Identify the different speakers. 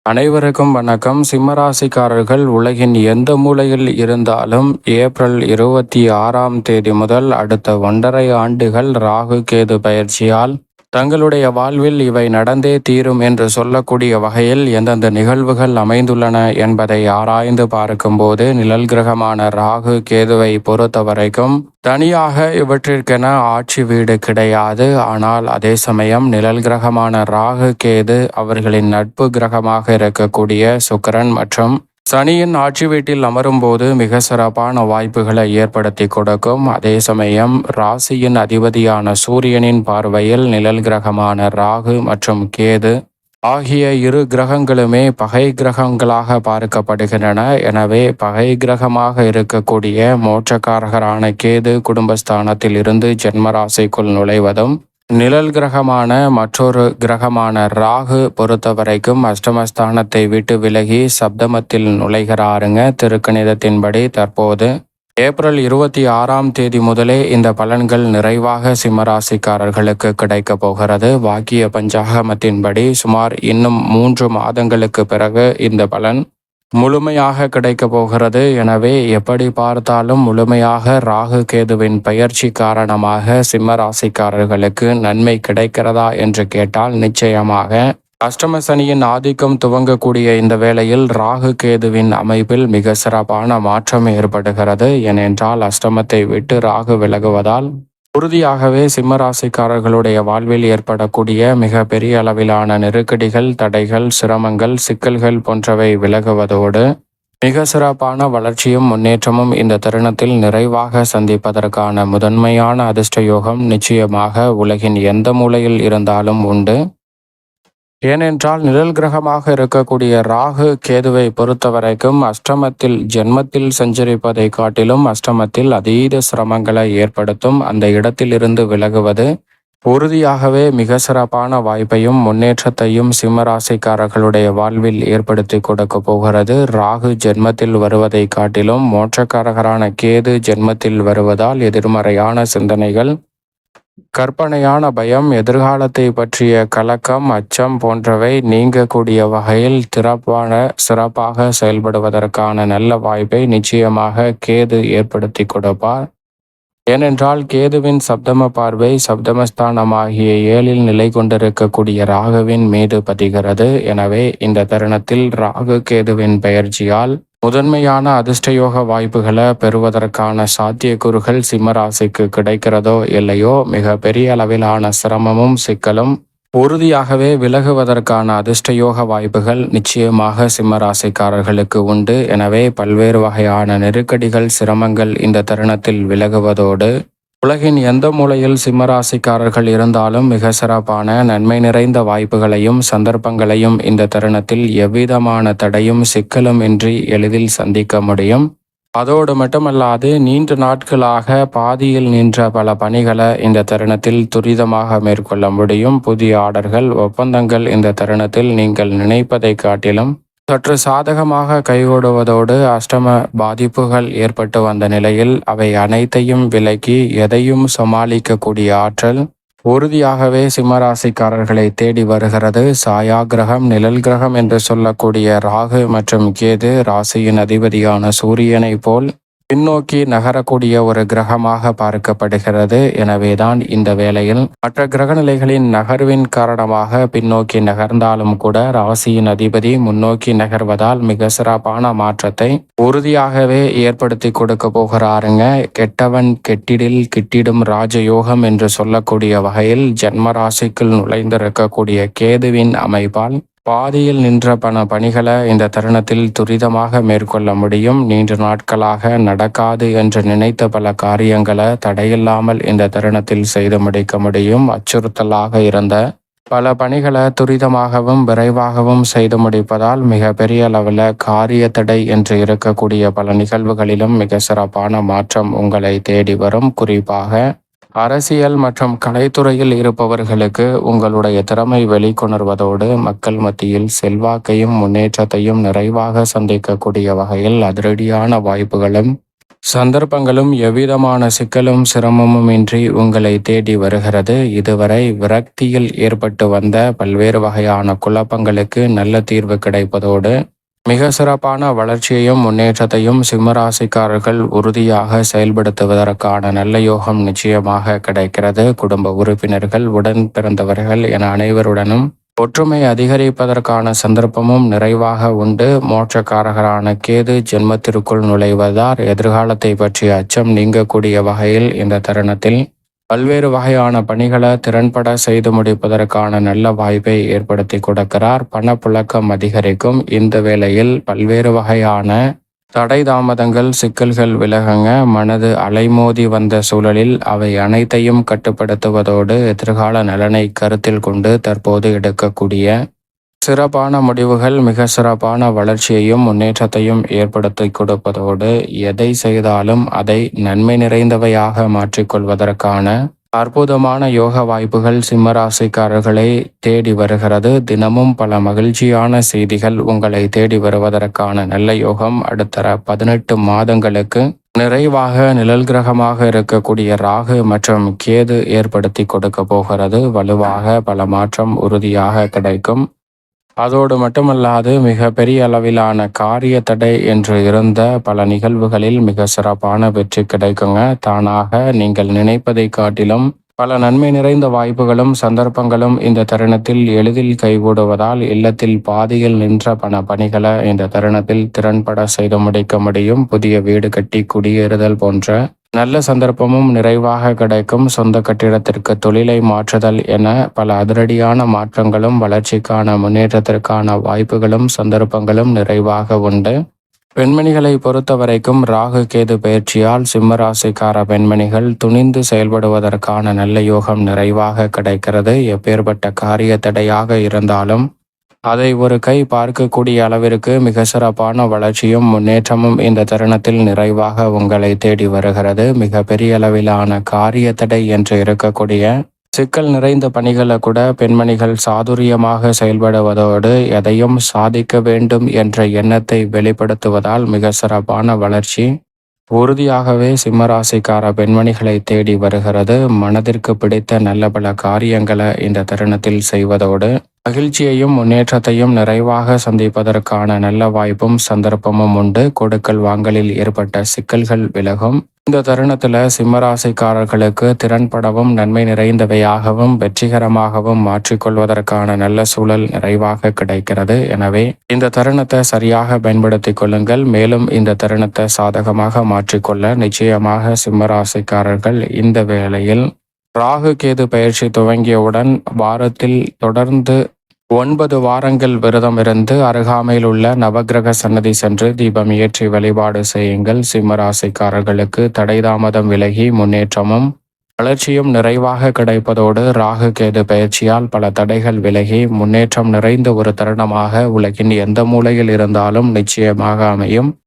Speaker 1: அனைவருக்கும் வணக்கம். சிம்மராசிக்காரர்கள் உலகின் எந்த மூலையில் இருந்தாலும் ஏப்ரல் 26ஆம் தேதி முதல் அடுத்த 1.5 ஆண்டுகள் ராகு கேது பயிற்சியால் தங்களுடைய வாழ்வில் இவை நடந்தே தீரும் என்று சொல்லக்கூடிய வகையில் எந்தெந்த நிகழ்வுகள் அமைந்துள்ளன என்பதை ஆராய்ந்து பார்க்கும்போது நிழல் கிரகமான ராகு கேதுவை பொறுத்தவரைக்கும் தனியாக இவற்றிற்கென ஆட்சி வீடு கிடையாது. ஆனால் அதே சமயம் நிழல் கிரகமான ராகு கேது அவர்களின் நட்பு கிரகமாக இருக்கக்கூடிய சுக்கிரன் மற்றும் சனியின் ஆட்சி வீட்டில் அமரும்போது மிக சிறப்பான வாய்ப்புகளை ஏற்படுத்தி கொடுக்கும். அதே சமயம் ராசியின் அதிபதியான சூரியனின் பார்வையில் நிழல் கிரகமான ராகு மற்றும் கேது ஆகிய இரு கிரகங்களுமே பகை கிரகங்களாக பார்க்கப்படுகின்றன. எனவே பகை கிரகமாக இருக்கக்கூடிய மோட்சக்காரகரான கேது குடும்பஸ்தானத்தில் இருந்து ஜென்மராசிக்குள் நுழைவதும், நிழல் கிரகமான மற்றொரு கிரகமான ராகு பொறுத்தவரைக்கும் அஷ்டமஸ்தானத்தை விட்டு விலகி சப்தமத்தில் நுழைகிறாருங்க. திருக்கணிதத்தின்படி தற்போது ஏப்ரல் 26ஆம் தேதி முதலே இந்த பலன்கள் நிறைவாக சிம்மராசிக்காரர்களுக்கு கிடைக்க போகிறது. வாக்கிய பஞ்சாகமத்தின்படி சுமார் இன்னும் 3 மாதங்களுக்கு பிறகு இந்த பலன் முழுமையாக கிடைக்க போகிறது. எனவே எப்படி பார்த்தாலும் முழுமையாக ராகு கேதுவின் பயிற்சி காரணமாக சிம்ம ராசிக்காரர்களுக்கு நன்மை கிடைக்கிறதா என்று கேட்டால் நிச்சயமாக அஷ்டம சனியின் ஆதிக்கம் துவங்கக்கூடிய இந்த வேளையில் ராகு கேதுவின் அமைப்பில் மிக சிறப்பான மாற்றம் ஏற்படுகிறது. ஏனென்றால் அஷ்டமத்தை விட்டு ராகு விலகுவதால் உறுதியாகவே சிம்மராசிக்காரர்களுடைய வாழ்வில் ஏற்படக்கூடிய மிக பெரிய அளவிலான நெருக்கடிகள், தடைகள், சிரமங்கள், சிக்கல்கள் போன்றவை விலகுவதோடு மிக சிறப்பான வளர்ச்சியும் முன்னேற்றமும் இந்த தருணத்தில் நிறைவாக சந்திப்பதற்கான முதன்மையான அதிர்ஷ்ட யோகம் நிச்சயமாக உலகின் எந்த மூலையில் இருந்தாலும் உண்டு. ஏனென்றால் நிழல் கிரகமாக இருக்கக்கூடிய ராகு கேதுவை பொறுத்தவரைக்கும் அஷ்டமத்தில் ஜென்மத்தில் சஞ்சரிப்பதை காட்டிலும் அஷ்டமத்தில் அதீத சிரமங்களை ஏற்படுத்தும். அந்த இடத்திலிருந்து விலகுவது உறுதியாகவே மிக சிறப்பான வாய்ப்பையும் முன்னேற்றத்தையும் சிம்மராசிக்காரர்களுடைய வாழ்வில் ஏற்படுத்தி கொடுக்க போகிறது. ராகு ஜென்மத்தில் வருவதை காட்டிலும் மோட்சக்காரகரான கேது ஜென்மத்தில் வருவதால் எதிர்மறையான சிந்தனைகள், கற்பனையான பயம், எதிர்காலத்தை பற்றிய கலக்கம், அச்சம் போன்றவை நீங்கக்கூடிய வகையில் சிறப்பாக செயல்படுவதற்கான நல்ல வாய்ப்பை நிச்சயமாக கேது ஏற்படுத்தி கொடுப்பார். ஏனென்றால் கேதுவின் சப்தம பார்வை சப்தமஸ்தானமாகிய 7இல் நிலை கொண்டிருக்கக்கூடிய ராகுவின் மீது பதிகிறது. எனவே இந்த தருணத்தில் ராகு கேதுவின் பெயர்ச்சியால் முதன்மையான அதிர்ஷ்டயோக வாய்ப்புகளை பெறுவதற்கான சாத்தியக்கூறுகள் சிம்மராசிக்கு கிடைக்கிறதோ இல்லையோ, மிக பெரிய அளவிலான சிரமமும் சிக்கலும் உறுதியாகவே விலகுவதற்கான அதிர்ஷ்டயோக வாய்ப்புகள் நிச்சயமாக சிம்மராசிக்காரர்களுக்கு உண்டு. எனவே பல்வேறு வகையான நெருக்கடிகள், சிரமங்கள் இந்த தருணத்தில் விலகுவதோடு உலகின் எந்த மூலையில் சிம்மராசிக்காரர்கள் இருந்தாலும் மிக சிறப்பான நன்மை நிறைந்த வாய்ப்புகளையும் சந்தர்ப்பங்களையும் இந்த தருணத்தில் எவ்விதமான தடையும் சிக்கலும் இன்றி எளிதில் சந்திக்க முடியும். அதோடு மட்டுமல்லாது நீண்ட நாட்களாக பாதியில் நின்ற பல பணிகளை இந்த தருணத்தில் துரிதமாக மேற்கொள்ள முடியும். புதிய ஆர்டர்கள், ஒப்பந்தங்கள் இந்த தருணத்தில் நீங்கள் நினைப்பதை காட்டிலும் சற்று சாதகமாக கைகூடுவதோடு அஷ்டம பாதிப்புகள் ஏற்பட்டு வந்த நிலையில் அவை அனைத்தையும் விலக்கி எதையும் சமாளிக்கக்கூடிய ஆற்றல் உறுதியாகவே சிம்மராசிக்காரர்களை தேடி வருகிறது. சாயா கிரகம், நிழல் கிரகம் என்று சொல்லக்கூடிய ராகு மற்றும் கேது ராசியின் அதிபதியான சூரியனை போல் பின்னோக்கி நகரக்கூடிய ஒரு கிரகமாக பார்க்கப்படுகிறது. எனவேதான் இந்த வேளையில் மற்ற கிரகநிலைகளின் நகர்வின் காரணமாக பின்னோக்கி நகர்ந்தாலும் கூட ராசியின் அதிபதி முன்னோக்கி நகர்வதால் மிக சிறப்பான மாற்றத்தை உறுதியாகவே ஏற்படுத்தி கொடுக்க போகிறாருங்க. கெட்டவன் கெட்டிடில் கிட்டிடும் ராஜயோகம் என்று சொல்லக்கூடிய வகையில் ஜென்ம ராசிக்குள் நுழைந்திருக்கக்கூடிய கேதுவின் அமைப்பால் பாதியில் நின்ற பணிகளை இந்த தருணத்தில் துரிதமாக மேற்கொள்ள முடியும். நீண்ட நாட்களாக நடக்காது என்று நினைத்த பல காரியங்களை தடையில்லாமல் இந்த தருணத்தில் செய்து முடிக்க முடியும். அச்சுறுத்தலாக இருந்த பல பணிகளை துரிதமாகவும் விரைவாகவும் செய்து முடிப்பதால் மிக பெரிய அளவில் காரிய தடை என்று இருக்கக்கூடிய பல நிகழ்வுகளிலும் மிக சிறப்பான மாற்றம் உங்களை தேடி வரும். குறிப்பாக அரசியல் மற்றும் கலைத்துறையில் இருப்பவர்களுக்கு உங்களுடைய திறமை வெளிக்கொணர்வதோடு மக்கள் மத்தியில் செல்வாக்கையும் முன்னேற்றத்தையும் நிறைவாக சந்திக்கக்கூடிய வகையில் அதிரடியான வாய்ப்புகளும் சந்தர்ப்பங்களும் எவ்விதமான சிக்கலும் சிரமமும் இன்றி உங்களை தேடி வருகிறது. இதுவரை விரக்தியில் ஏற்பட்டு வந்த பல்வேறு வகையான குழப்பங்களுக்கு நல்ல தீர்வு கிடைப்பதோடு மிக சிறப்பான வளர்ச்சியையும் முன்னேற்றத்தையும் சிம்மராசிக்காரர்கள் உறுதியாக செயல்படுத்துவதற்கான நல்ல யோகம் நிச்சயமாக கிடைக்கிறது. குடும்ப உறுப்பினர்கள், உடன் பிறந்தவர்கள் என அனைவருடனும் ஒற்றுமை அதிகரிப்பதற்கான சந்தர்ப்பமும் நிறைவாக உண்டு. மோட்சக்காரகரான கேது ஜென்மத்திற்குள் நுழைவதால் எதிர்காலத்தை பற்றிய அச்சம் நீங்கக்கூடிய வகையில் இந்த தருணத்தில் பல்வேறு வகையான பணிகளை திறன்பட செய்து முடிப்பதற்கான நல்ல வாய்ப்பை ஏற்படுத்தி கொடுக்கிறார். பணப்புழக்கம் அதிகரிக்கும். இந்த வேளையில் பல்வேறு வகையான தடை தாமதங்கள் சிக்கல்கள் விலகுங்க. மனது அலைமோதி வந்த சூழலில் அவை அனைத்தையும் கட்டுப்படுத்துவதோடு எதிர்கால நலனை கருத்தில் கொண்டு தற்போது எடுக்கக்கூடிய சிறப்பான முடிவுகள் மிக சிறப்பான வளர்ச்சியையும் முன்னேற்றத்தையும் ஏற்படுத்தி கொடுப்பதோடு எதை செய்தாலும் அதை நன்மை நிறைந்தவையாக மாற்றிக்கொள்வதற்கான அற்புதமான யோக வாய்ப்புகள் சிம்மராசிக்காரர்களை தேடி வருகிறது. தினமும் பல மகிழ்ச்சியான செய்திகள் உங்களை தேடி வருவதற்கான நல்ல யோகம் அடுத்த 18 மாதங்களுக்கு நிறைவாக நிழல் கிரகமாக இருக்கக்கூடிய ராகு மற்றும் கேது ஏற்படுத்தி கொடுக்க போகிறது. வலுவாக பல மாற்றம் உறுதியாக கிடைக்கும். அதோடு மட்டுமல்லாது மிக பெரிய அளவிலான காரிய தடை என்று இருந்த பல நிகழ்வுகளில் மிக சிறப்பான வெற்றி கிடைக்குங்க. தானாக நீங்கள் நினைப்பதை காட்டிலும் பல நன்மை நிறைந்த வாய்ப்புகளும் சந்தர்ப்பங்களும் இந்த தருணத்தில் எளிதில் கைகூடுவதால் இல்லத்தில் பாதியில் நின்ற பணிகளை இந்த தருணத்தில் திறன்பட செய்து முடிக்க முடியும். புதிய வீடு கட்டி குடியேறுதல் போன்ற நல்ல சந்தர்ப்பமும் நிறைவாக கிடைக்கும். சொந்த கட்டிடத்திற்கு தொழிலை மாற்றுதல் என பல அதிரடியான மாற்றங்களும் வளர்ச்சிக்கான முன்னேற்றத்திற்கான வாய்ப்புகளும் சந்தர்ப்பங்களும் நிறைவாக உண்டு. பெண்மணிகளை பொறுத்த வரைக்கும் ராகு கேது பயிற்சியால் சிம்மராசிக்கார பெண்மணிகள் துணிந்து செயல்படுவதற்கான நல்ல யோகம் நிறைவாக கிடைக்கிறது. எப்பேற்பட்ட காரிய தடையாக இருந்தாலும் அதை ஒரு கை பார்க்கக்கூடிய அளவிற்கு மிக சிறப்பான வளர்ச்சியும் முன்னேற்றமும் இந்த தருணத்தில் நிறைவாக உங்களை தேடி வருகிறது. மிக பெரிய அளவிலான காரிய தடை என்று இருக்கக்கூடிய சிக்கல் நிறைந்த பணிகளை கூட பெண்மணிகள் சாதுரியமாக செயல்படுவதோடு எதையும் சாதிக்க வேண்டும் என்ற எண்ணத்தை வெளிப்படுத்துவதால் மிக சிறப்பான வளர்ச்சி உறுதியாகவே சிம்மராசிக்கார பெண்மணிகளை தேடி வருகிறது. மனதிற்கு பிடித்த நல்ல பல காரியங்களை இந்த தருணத்தில் செய்வதோடு மகிழ்ச்சியையும் முன்னேற்றத்தையும் நிறைவாக சந்திப்பதற்கான நல்ல வாய்ப்பும் சந்தர்ப்பமும் உண்டு. கொடுக்கல் வாங்கலில் ஏற்பட்ட சிக்கல்கள் விலகும். இந்த தருணத்தில் சிம்மராசிக்காரர்களுக்கு திறன்படவும் நன்மை நிறைந்தவையாகவும் வெற்றிகரமாகவும் மாற்றிக்கொள்வதற்கான நல்ல சூழல் நிறைவாக கிடைக்கிறது. எனவே இந்த தருணத்தை சரியாக பயன்படுத்திக் கொள்ளுங்கள். மேலும் இந்த தருணத்தை சாதகமாக மாற்றிக்கொள்ள நிச்சயமாக சிம்மராசிக்காரர்கள் இந்த வேளையில் ராகு கேது பயிற்சி துவங்கியவுடன் வாரத்தில் தொடர்ந்து 9 வாரங்கள் விரதம் இருந்து அருகாமையில் உள்ள நவகிரக சன்னதி சென்று தீபம் ஏற்றி வழிபாடு செய்யுங்கள். சிம்மராசிக்காரர்களுக்கு தடை தாமதம் விலகி முன்னேற்றமும் வளர்ச்சியும் நிறைவாக கிடைப்பதோடு ராகு கேது பயிற்சியால் பல தடைகள் விலகி முன்னேற்றம் நிறைந்த ஒரு தருணமாக உலகின் எந்த மூலையில் இருந்தாலும் நிச்சயமாக அமையும்.